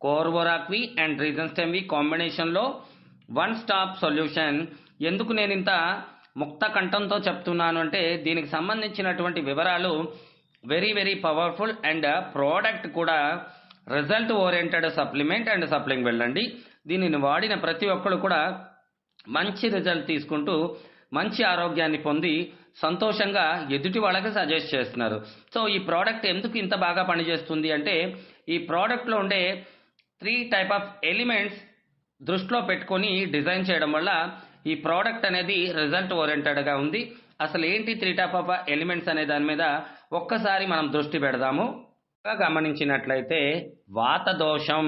కోర్వోరాక్వి and రీజన్స్టెమ్వి కాంబినేషన్లో one stop solution. ఎందుకు నేను ఇంత ముక్త కంఠంతో చెప్తున్నాను అంటే దీనికి సంబంధించినటువంటి వివరాలు very very powerful and product కూడా రిజల్ట్ ఓరియంటెడ్ సప్లిమెంట్ అండ్ సప్లింగ్ వెళ్ళండి. దీనిని వాడిన ప్రతి ఒక్కరు కూడా మంచి రిజల్ట్ తీసుకుంటూ మంచి ఆరోగ్యాన్ని పొంది సంతోషంగా ఎదుటి వాళ్ళకి సజెస్ట్ చేస్తున్నారు. సో ఈ ప్రోడక్ట్ ఎందుకు ఇంత బాగా పనిచేస్తుంది అంటే ఈ ప్రోడక్ట్లో ఉండే 3 టైప్ ఆఫ్ ఎలిమెంట్స్ దృష్టిలో పెట్టుకొని డిజైన్ చేయడం వల్ల ఈ ప్రోడక్ట్ అనేది రిజల్ట్ ఓరియంటెడ్గా ఉంది. అసలు ఏంటి 3 టైప్ ఆఫ్ ఎలిమెంట్స్ అనే దాని మీద ఒక్కసారి మనం దృష్టి పెడదాము. గమనించినట్లయితే వాత దోషం,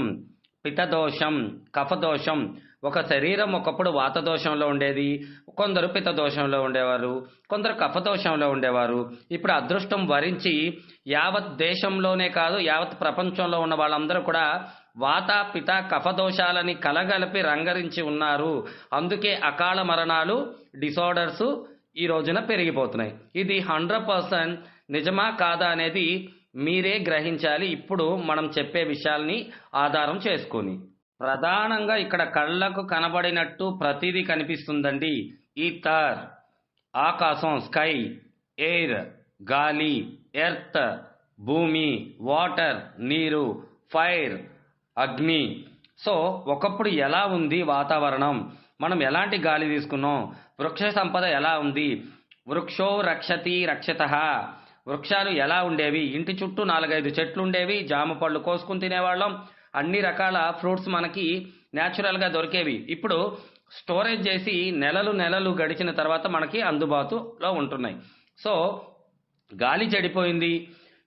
పితదోషం, కఫదోషం. ఒక శరీరం ఒకప్పుడు వాత దోషంలో ఉండేది, కొందరు పిత దోషంలో ఉండేవారు, కొందరు కఫదోషంలో ఉండేవారు. ఇప్పుడు అదృష్టం వరించి యావత్ దేశంలోనే కాదు యావత్ ప్రపంచంలో ఉన్న వాళ్ళందరూ కూడా వాత పిత కఫదోషాలని కలగలిపి రంగరించి ఉన్నారు. అందుకే అకాల మరణాలు డిసార్డర్స్ ఈ రోజున పెరిగిపోతున్నాయి. ఇది 100% నిజమా కాదా అనేది మీరే గ్రహించాలి ఇప్పుడు మనం చెప్పే విషయాల్ని ఆధారం చేసుకొని. ప్రధానంగా ఇక్కడ కళ్ళకు కనబడినట్టు ప్రతిదీ కనిపిస్తుందండి. ఈథర్ ఆకాశం, స్కై, ఎయిర్ గాలి, ఎర్త్ భూమి, వాటర్ నీరు, ఫైర్ అగ్ని. సో ఒకప్పుడు ఎలా ఉంది వాతావరణం, మనం ఎలాంటి గాలి తీసుకున్నాం, వృక్ష సంపద ఎలా ఉంది, వృక్షో రక్షతి రక్షితః. వృక్షాలు ఎలా ఉండేవి, ఇంటి చుట్టూ 4-5 చెట్లు ఉండేవి, జామ పళ్ళు కోసుకుని తినేవాళ్ళం, అన్ని రకాల ఫ్రూట్స్ మనకి న్యాచురల్గా దొరికేవి. ఇప్పుడు స్టోరేజ్ చేసి నెలలు గడిచిన తర్వాత మనకి అందుబాటులో ఉంటున్నాయి. సో గాలి చెడిపోయింది,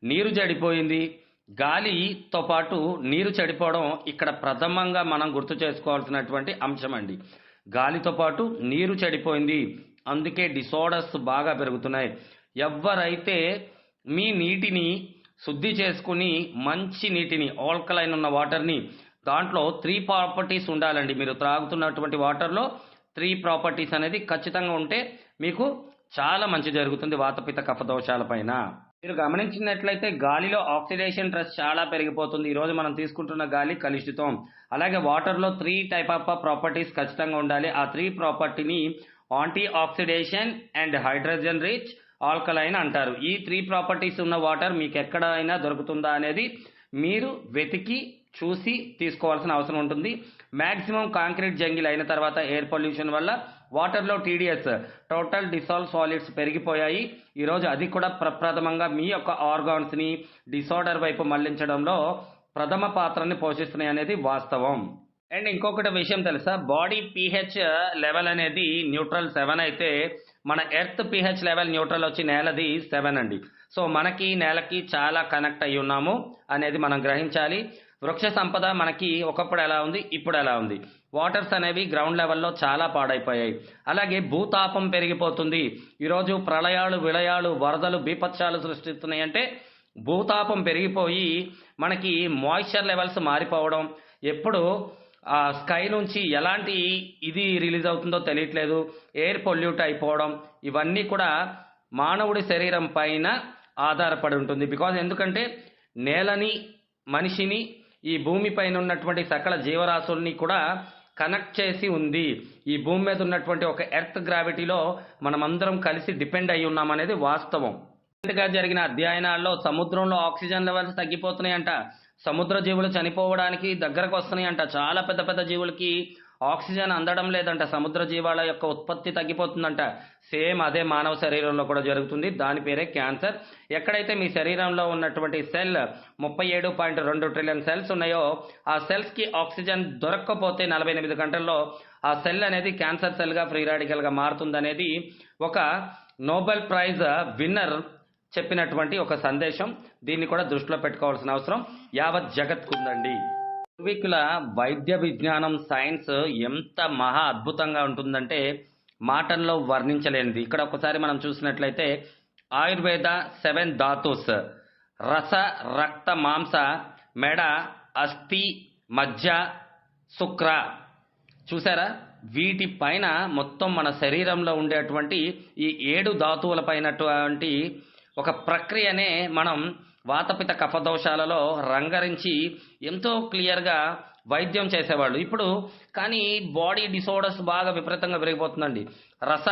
నీరు చెడిపోయింది. గాలితో పాటు నీరు చెడిపోవడం ఇక్కడ ప్రథమంగా మనం గుర్తు చేసుకోవాల్సినటువంటి అంశం అండి. గాలితో పాటు నీరు చెడిపోయింది, అందుకే డిసార్డర్స్ బాగా పెరుగుతున్నాయి. ఎవరైతే మీ నీటిని శుద్ధి చేసుకుని మంచి నీటిని ఆల్కలైన్ ఉన్న వాటర్ని, దాంట్లో 3 ప్రాపర్టీస్ ఉండాలండి. మీరు త్రాగుతున్నటువంటి వాటర్లో 3 ప్రాపర్టీస్ అనేది ఖచ్చితంగా ఉంటే మీకు చాలా మంచి జరుగుతుంది వాతపిత కఫదోషాల పైన. మీరు గమనించినట్లయితే గాలిలో ఆక్సిడేషన్ స్ట్రెస్ చాలా పెరిగిపోతుంది. ఈరోజు మనం తీసుకుంటున్న గాలి కలుషితం. అలాగే వాటర్లో 3 టైప్ ఆఫ్ ప్రాపర్టీస్ ఖచ్చితంగా ఉండాలి. ఆ 3 ప్రాపర్టీని anti oxidation and hydrogen rich alkaline అంటారు. ఈ 3 ప్రాపర్టీస్ ఉన్న వాటర్ మీకు ఎక్కడైనా దొరుకుతుందా అనేది మీరు వెతికి చూసి తీసుకోవాల్సిన అవసరం ఉంటుంది. మ్యాక్సిమం కాంక్రీట్ జంగిల్ అయిన తర్వాత ఎయిర్ పొల్యూషన్ వల్ల వాటర్లో టీడీఎస్ టోటల్ డిసాల్వ్ సాలిడ్స్ పెరిగిపోయాయి. ఈరోజు అది కూడా ప్రప్రథమంగా మీ యొక్క ఆర్గాన్స్ని డిసార్డర్ వైపు మళ్లించడంలో ప్రథమ పాత్రని పోషిస్తున్నాయి అనేది వాస్తవం. అండ్ ఇంకొకటి విషయం తెలుసా, బాడీ pH లెవెల్ అనేది న్యూట్రల్ 7 అయితే మన ఎర్త్ pH లెవెల్ న్యూట్రల్ వచ్చి నేలది 7 అండి. సో మనకి నేలకి చాలా కనెక్ట్ అయి ఉన్నాము అనేది మనం గ్రహించాలి. వృక్ష సంపద మనకి ఒకప్పుడు ఎలా ఉంది, ఇప్పుడు ఎలా ఉంది. వాటర్స్ అనేవి గ్రౌండ్ లెవెల్లో చాలా పాడైపోయాయి. అలాగే భూతాపం పెరిగిపోతుంది. ఈరోజు ప్రళయాలు, విలయాలు, వరదలు, బీపత్సాలు సృష్టిస్తున్నాయి. అంటే భూతాపం పెరిగిపోయి మనకి మాయిశ్చర్ లెవెల్స్ మారిపోవడం, ఎప్పుడు స్కై నుంచి ఎలాంటి ఇది రిలీజ్ అవుతుందో తెలియట్లేదు, ఎయిర్ పొల్యూట్ అయిపోవడం, ఇవన్నీ కూడా మానవుడి శరీరం పైన ఆధారపడి ఉంటుంది. బికాజ్ ఎందుకంటే నేలని, మనిషిని, ఈ భూమి పైన ఉన్నటువంటి సకల జీవరాశుల్ని కూడా కనెక్ట్ చేసి ఉంది. ఈ భూమి మీద ఉన్నటువంటి ఒక ఎర్త్ గ్రావిటీలో మనమందరం కలిసి డిపెండ్ అయి ఉన్నామనేది వాస్తవం. రీసెంట్గా జరిగిన అధ్యయనాల్లో సముద్రంలో ఆక్సిజన్ లెవెల్స్ తగ్గిపోతున్నాయంట. సముద్ర జీవులు చనిపోవడానికి దగ్గరకు వస్తున్నాయంట. చాలా పెద్ద పెద్ద జీవులకి ఆక్సిజన్ అందడం లేదంట. సముద్ర జీవాల యొక్క ఉత్పత్తి తగ్గిపోతుందంట. సేమ్ అదే మానవ శరీరంలో కూడా జరుగుతుంది. దాని పేరే క్యాన్సర్. ఎక్కడైతే మీ శరీరంలో ఉన్నటువంటి సెల్ 37.2 ట్రిలియన్ సెల్స్ ఉన్నాయో ఆ సెల్స్కి ఆక్సిజన్ దొరక్కపోతే 48 గంటల్లో ఆ సెల్ అనేది క్యాన్సర్ సెల్గా, ఫ్రీ రాడికల్గా మారుతుందనేది ఒక నోబెల్ ప్రైజ్ విన్నర్ చెప్పినటువంటి ఒక సందేశం. దీన్ని కూడా దృష్టిలో పెట్టుకోవాల్సిన అవసరం యావత్ జగత్కుందండి. పూర్వీకుల వైద్య విజ్ఞానం, సైన్స్ ఎంత మహా అద్భుతంగా ఉంటుందంటే మాటల్లో వర్ణించలేనిది. ఇక్కడ ఒకసారి మనం చూసినట్లయితే ఆయుర్వేద 7 ధాతుస్, రస, రక్త, మాంస, మెడ, అస్థి, మజ్జ, శుక్ర. చూసారా, వీటిపైన మొత్తం మన శరీరంలో ఉండేటువంటి ఈ 7 ధాతువుల పైనటువంటి ఒక ప్రక్రియనే మనం వాతపిత కఫదోషాలలో రంగరించి ఎంతో క్లియర్గా వైద్యం చేసేవాళ్ళు. ఇప్పుడు కానీ బాడీ డిసార్డర్స్ బాగా విపరీతంగా పెరిగిపోతుందండి. రస,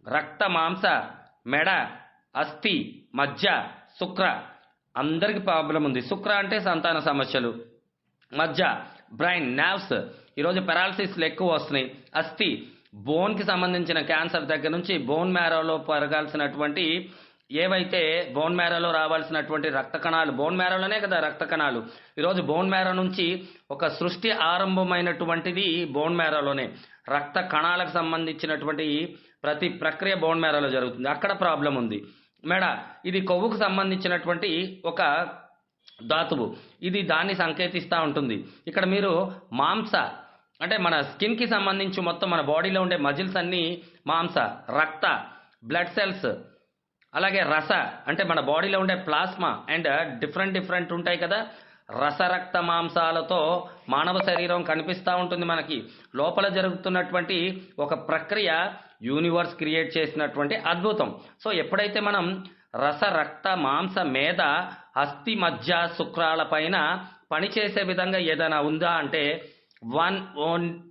రక్త, మాంస, మెడ, అస్థి, మజ్జ, శుక్ర అందరికి ప్రాబ్లం ఉంది. శుక్ర అంటే సంతాన సమస్యలు, మజ్జ బ్రెయిన్ నర్వ్స్, ఈరోజు పెరాలసిస్లు ఎక్కువ వస్తున్నాయి. అస్థి బోన్కి సంబంధించిన క్యాన్సర్ దగ్గర నుంచి బోన్ మ్యారోలో పెరగాల్సినటువంటి ఏవైతే బోన్ మ్యారోలో రావాల్సినటువంటి రక్త కణాలు, బోన్ మ్యారోలోనే కదా రక్త కణాలు, ఈరోజు బోన్ మ్యారో నుంచి ఒక సృష్టి ఆరంభమైనటువంటిది బోన్ మ్యారోలోనే. రక్త కణాలకు సంబంధించినటువంటి ప్రతి ప్రక్రియ బోన్ మ్యారోలో జరుగుతుంది. అక్కడ ప్రాబ్లం ఉంది. మెడ ఇది కొవ్వుకు సంబంధించినటువంటి ఒక ధాతువు, ఇది దాన్ని సంకేతిస్తూ ఉంటుంది. ఇక్కడ మీరు మాంస అంటే మన స్కిన్కి సంబంధించి మొత్తం మన బాడీలో ఉండే మజిల్స్ అన్నీ మాంస, రక్త బ్లడ్ సెల్స్, అలాగే రస అంటే మన బాడీలో ఉండే ప్లాస్మా అండ్ డిఫరెంట్ ఉంటాయి కదా. రసరక్త మాంసాలతో మానవ శరీరం కనిపిస్తూ ఉంటుంది మనకి. లోపల జరుగుతున్నటువంటి ఒక ప్రక్రియ యూనివర్స్ క్రియేట్ చేసినటువంటి అద్భుతం. సో ఎప్పుడైతే మనం రస, రక్త, మాంస, మేధ, అస్థి, మజ్జ, శుక్రాల పైన పనిచేసే విధంగా ఏదైనా ఉందా అంటే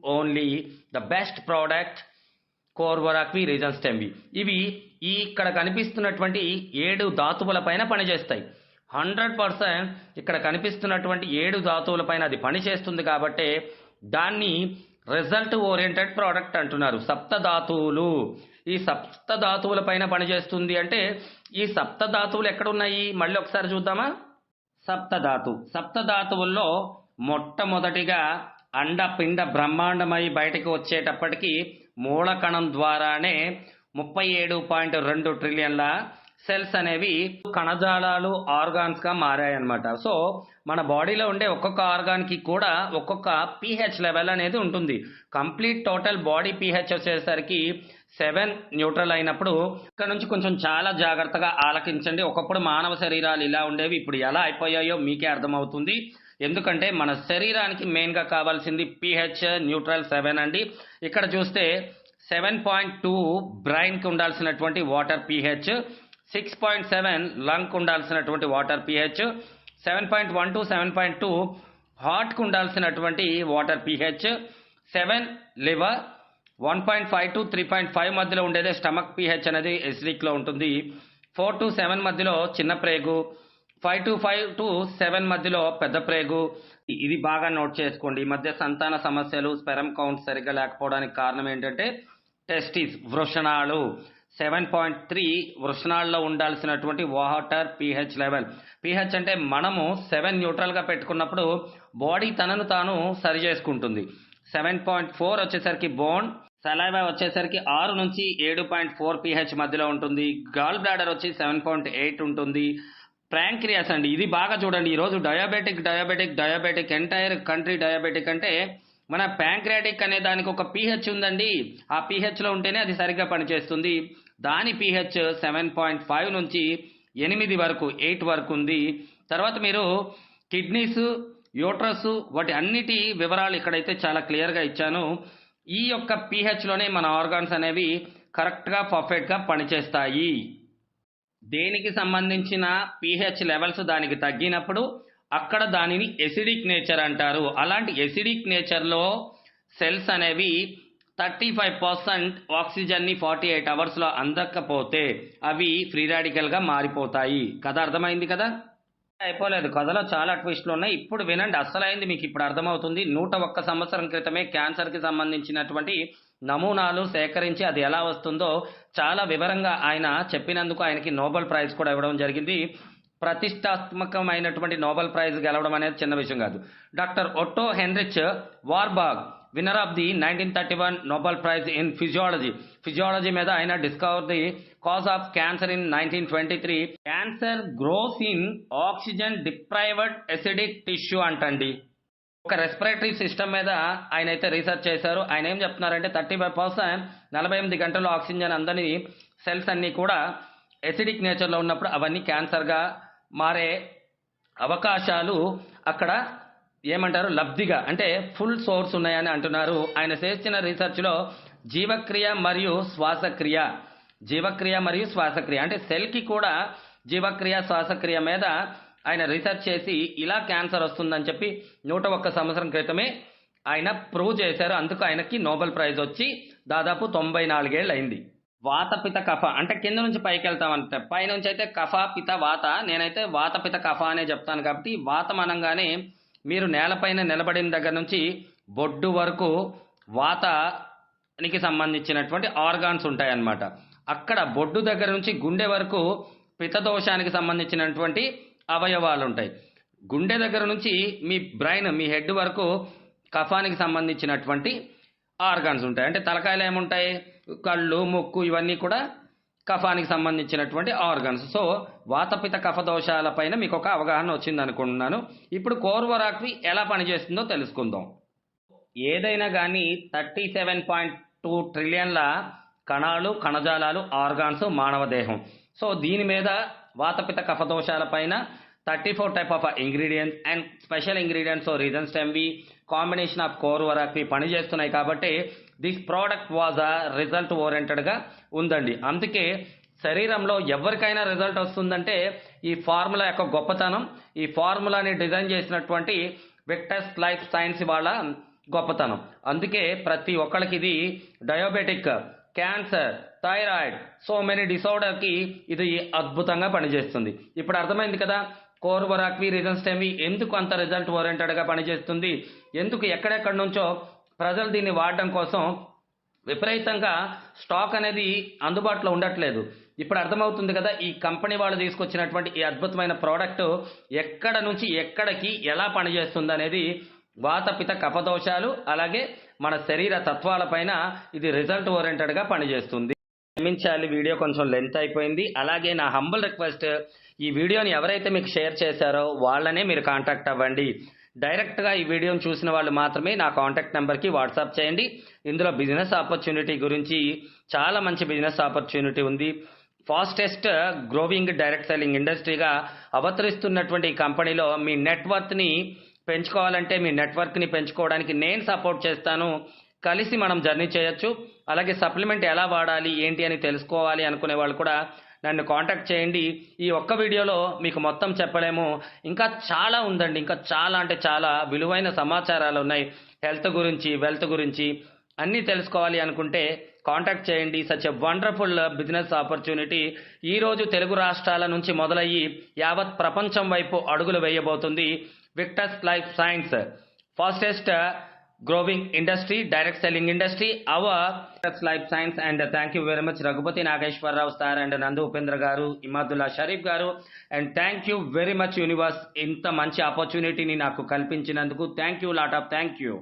ఓన్లీ ద బెస్ట్ ప్రోడక్ట్ కోర్వరాక్వి రీజన్ స్టెమ్వి. ఇవి ఈ ఇక్కడ కనిపిస్తున్నటువంటి 7 ధాతువుల పైన పనిచేస్తాయి. 100% ఇక్కడ కనిపిస్తున్నటువంటి 7 ధాతువుల పైన అది పనిచేస్తుంది కాబట్టి దాన్ని రిజల్ట్ ఓరియంటెడ్ ప్రోడక్ట్ అంటున్నారు. సప్తధాతువులు, ఈ సప్తధాతువుల పైన పనిచేస్తుంది అంటే ఈ సప్తధాతువులు ఎక్కడున్నాయి మళ్ళీ ఒకసారి చూద్దామా. సప్తధాతువుల్లో మొట్టమొదటిగా అండపిండ బ్రహ్మాండమై బయటకు వచ్చేటప్పటికి మూలకణం ద్వారానే 37.2 ట్రిలియన్ల సెల్స్ అనేవి కణజాలాలు ఆర్గాన్స్ గా మారాయన్నమాట. సో మన బాడీలో ఉండే ఒక్కొక్క ఆర్గాన్ కి కూడా ఒక్కొక్క pH లెవెల్ అనేది ఉంటుంది. కంప్లీట్ టోటల్ బాడీ pH వచ్చేసరికి 7 న్యూట్రల్ అయినప్పుడు ఇక్కడ నుంచి కొంచెం చాలా జాగ్రత్తగా ఆలకించండి. ఒకప్పుడు మానవ శరీరాలు ఇలా ఉండేవి, ఇప్పుడు ఎలా అయిపోయాయో మీకే అర్థమవుతుంది. ఎందుకంటే మన శరీరానికి మెయిన్ గా కావాల్సింది pH న్యూట్రల్ 7 అండి. ఇక్కడ చూస్తే 7.2 బ్రెయిన్ కి ఉండాల్సినటువంటి వాటర్ pH, 6.7 లంగ్ కు ఉండాల్సినటువంటి వాటర్ pH, 7.1 to 7.2 హార్ట్ కు ఉండాల్సినటువంటి వాటర్ pH, 7 లివర్, 1.5 to 3.5 మధ్యలో ఉండేదే స్టమక్ pH అనేది ఎసిడిక్ లో ఉంటుంది. 4 to 7 మధ్యలో చిన్న ప్రేగు, 5 to 7 మధ్యలో పెద్ద ప్రేగు. ఇది బాగా నోట్ చేసుకోండి. ఈ మధ్య సంతాన సమస్యలు, స్పెరమ్ కౌంట్ సరిగ్గా లేకపోవడానికి కారణం ఏంటంటే టెస్టిస్, వృషణాలు. 7.3 వృషణాల్లో ఉండాల్సినటువంటి వాటర్ pH లెవెల్. pH అంటే మనము 7 న్యూట్రల్ గా పెట్టుకున్నప్పుడు బాడీ తనను తాను సరి చేసుకుంటుంది. 7.4 వచ్చేసరికి బోన్, సలైవా వచ్చేసరికి 6 నుంచి 7.4 pH మధ్యలో ఉంటుంది. గాల్ బ్లాడర్ వచ్చి 7.8 ఉంటుంది. ప్యాంక్రియాస్ అండి, ఇది బాగా చూడండి. ఈరోజు డయాబెటిక్ ఎంటైర్ కంట్రీ డయాబెటిక్ అంటే మన ప్యాంక్రియాటిక్ అనే దానికి ఒక pH ఉందండి. ఆ pH లో ఉంటేనే అది సరిగ్గా పనిచేస్తుంది. దాని pH 7.5 నుంచి 8 వరకు 8 వరకు ఉంది. తర్వాత మీరు కిడ్నీస్, యూట్రస్ వాటి అన్నిటి వివరాలు ఇక్కడైతే చాలా క్లియర్గా ఇచ్చాను. ఈ యొక్క pH లోనే మన ఆర్గాన్స్ అనేవి కరెక్ట్గా పర్ఫెక్ట్గా పనిచేస్తాయి. దేనికి సంబంధించిన pH లెవెల్స్ దానికి తగ్గినప్పుడు అక్కడ దానిని ఎసిడిక్ నేచర్ అంటారు. అలాంటి ఎసిడిక్ నేచర్లో సెల్స్ అనేవి 35% ఆక్సిజన్ని 48 అవర్స్లో అందకపోతే అవి ఫ్రీ రాడికల్గా మారిపోతాయి. కథ అర్థమైంది కదా? అయిపోలేదు, కథలో చాలా ట్విస్టులు ఉన్నాయి. ఇప్పుడు వినండి, అసలైంది మీకు ఇప్పుడు అర్థమవుతుంది. 101 సంవత్సరం క్రితమే క్యాన్సర్కి సంబంధించినటువంటి నమూనాలు సేకరించి అది ఎలా వస్తుందో చాలా వివరంగా ఆయన చెప్పినందుకు ఆయనకి నోబెల్ ప్రైజ్ కూడా ఇవ్వడం జరిగింది. ప్రతిష్టాత్మకమైనటువంటి నోబెల్ ప్రైజ్ గెలవడం అనేది చిన్న విషయం కాదు. Doctor Otto Heinrich Warburg, winner of the 1931 Nobel prize in physiology మీద ఆయన discover the cause of cancer in 1923. Cancer grows in oxygen deprived acidic tissue అంటండి. ఒక రెస్పిరేటరీ సిస్టమ్ మీద ఆయన అయితే రీసెర్చ్ చేశారు. ఆయన ఏం చెప్తున్నారంటే 35% 48 గంటల్లో ఆక్సిజన్ అందని సెల్స్ అన్నీ కూడా ఎసిడిక్ నేచర్లో ఉన్నప్పుడు అవన్నీ క్యాన్సర్గా మారే అవకాశాలు అక్కడ ఏమంటారు లబ్ధిగా అంటే ఫుల్ సోర్స్ ఉన్నాయని అంటున్నారు. ఆయన చేసిన రీసెర్చ్లో జీవక్రియ మరియు శ్వాసక్రియ అంటే సెల్కి కూడా జీవక్రియ శ్వాసక్రియ మీద ఆయన రీసెర్చ్ చేసి ఇలా క్యాన్సర్ వస్తుందని చెప్పి 101 సంవత్సరం క్రితమే ఆయన ప్రూవ్ చేశారు. అందుకు ఆయనకి నోబెల్ ప్రైజ్ వచ్చి దాదాపు 94 ఏళ్ళు అయింది. వాత పిత కఫ అంటే కింద నుంచి పైకి వెళ్తామంటే, పైనుంచి అయితే కఫ పిత వాత, నేనైతే వాత పిత కఫ అనే చెప్తాను. కాబట్టి వాతం అనగానే మీరు నేలపైన నిలబడిన దగ్గర నుంచి బొడ్డు వరకు వాతానికి సంబంధించినటువంటి ఆర్గాన్స్ ఉంటాయన్నమాట. అక్కడ బొడ్డు దగ్గర నుంచి గుండె వరకు పితదోషానికి సంబంధించినటువంటి అవయవాలు ఉంటాయి. గుండె దగ్గర నుంచి మీ బ్రెయిన్, మీ హెడ్ వరకు కఫానికి సంబంధించినటువంటి ఆర్గాన్స్ ఉంటాయి. అంటే తలకాయలు ఏముంటాయి, కళ్ళు, ముక్కు, ఇవన్నీ కూడా కఫానికి సంబంధించినటువంటి ఆర్గాన్స్. సో వాతపిత కఫ దోషాలపైన మీకు ఒక అవగాహన వచ్చింది అనుకుంటున్నాను. ఇప్పుడు కోర్వరాక్వి ఎలా పనిచేస్తుందో తెలుసుకుందాం. ఏదైనా కానీ 37.2 ట్రిలియన్ల కణాలు, కణజాలాలు, ఆర్గాన్స్ మానవ దేహం. సో దీని మీద వాతపిత కఫ దోషాలపైన 34 type of ingredients and special ingredients reasons టెంవి కాంబినేషన్ ఆఫ్ కోర్వరాక్వి పనిచేస్తున్నాయి. కాబట్టి this product was a result ఓరియంటెడ్గా ఉందండి. అందుకే శరీరంలో ఎవరికైనా రిజల్ట్ వస్తుందంటే ఈ ఫార్ములా యొక్క గొప్పతనం, ఈ ఫార్ములాని డిజైన్ చేసినటువంటి విక్టస్ లైఫ్ సైన్స్ వాళ్ళ గొప్పతనం. అందుకే ప్రతి ఒక్కరికి ఇది diabetic, cancer, thyroid, so many డిసార్డర్కి ఇది అద్భుతంగా పనిచేస్తుంది. ఇప్పుడు అర్థమైంది కదా కోర్వరాక్వి రీజన్స్ టెంవి ఎందుకు అంత రిజల్ట్ ఓరియంటెడ్గా పనిచేస్తుంది, ఎందుకు ఎక్కడెక్కడి నుంచో ప్రజలు దీన్ని వాడడం కోసం విపరీతంగా స్టాక్ అనేది అందుబాటులో ఉండట్లేదు. ఇప్పుడు అర్థమవుతుంది కదా ఈ కంపెనీ వాళ్ళు తీసుకొచ్చినటువంటి ఈ అద్భుతమైన ప్రోడక్ట్ ఎక్కడ నుంచి ఎక్కడికి ఎలా పనిచేస్తుంది అనేది వాతపిత కఫదోషాలు అలాగే మన శరీర తత్వాలపైన ఇది రిజల్ట్ ఓరియంటెడ్గా పనిచేస్తుంది. క్షమించాలి, వీడియో కొంచెం లెంత్ అయిపోయింది. అలాగే నా హంబుల్ రిక్వెస్ట్, ఈ వీడియోని ఎవరైతే మీకు షేర్ చేశారో వాళ్ళనే మీరు కాంటాక్ట్ అవ్వండి. డైరెక్ట్గా ఈ వీడియోని చూసిన వాళ్ళు మాత్రమే నా కాంటాక్ట్ నెంబర్కి వాట్సాప్ చేయండి. ఇందులో బిజినెస్ ఆపర్చునిటీ గురించి చాలా మంచి బిజినెస్ ఆపర్చునిటీ ఉంది. ఫాస్టెస్ట్ గ్రోవింగ్ డైరెక్ట్ సెల్లింగ్ ఇండస్ట్రీగా అవతరిస్తున్నటువంటి ఈ కంపెనీలో మీ నెట్వర్క్ని పెంచుకోవాలంటే మీ నెట్వర్క్ని పెంచుకోవడానికి నేను సపోర్ట్ చేస్తాను. కలిసి మనం జర్నీ చేయొచ్చు. అలాగే సప్లిమెంట్ ఎలా వాడాలి ఏంటి అని తెలుసుకోవాలి అనుకునే వాళ్ళు కూడా నన్ను కాంటాక్ట్ చేయండి. ఈ ఒక్క వీడియోలో మీకు మొత్తం చెప్పలేము, ఇంకా చాలా ఉందండి. ఇంకా చాలా అంటే చాలా విలువైన సమాచారాలు ఉన్నాయి. హెల్త్ గురించి, వెల్త్ గురించి అన్నీ తెలుసుకోవాలి అనుకుంటే కాంటాక్ట్ చేయండి. Such a wonderful business opportunity ఈరోజు తెలుగు రాష్ట్రాల నుంచి మొదలయ్యి యావత్ ప్రపంచం వైపు అడుగులు వేయబోతుంది Victus life science, fastest growing industry, direct selling industry, our life science. And thank you very much Raghupati Nageshwar Rao sir and Nandu Upendra garu, Imadullah Sharif garu, and thank you very much universe inta manchi opportunity ni naku kalpinchinanduku. Thank you, lot of thank you.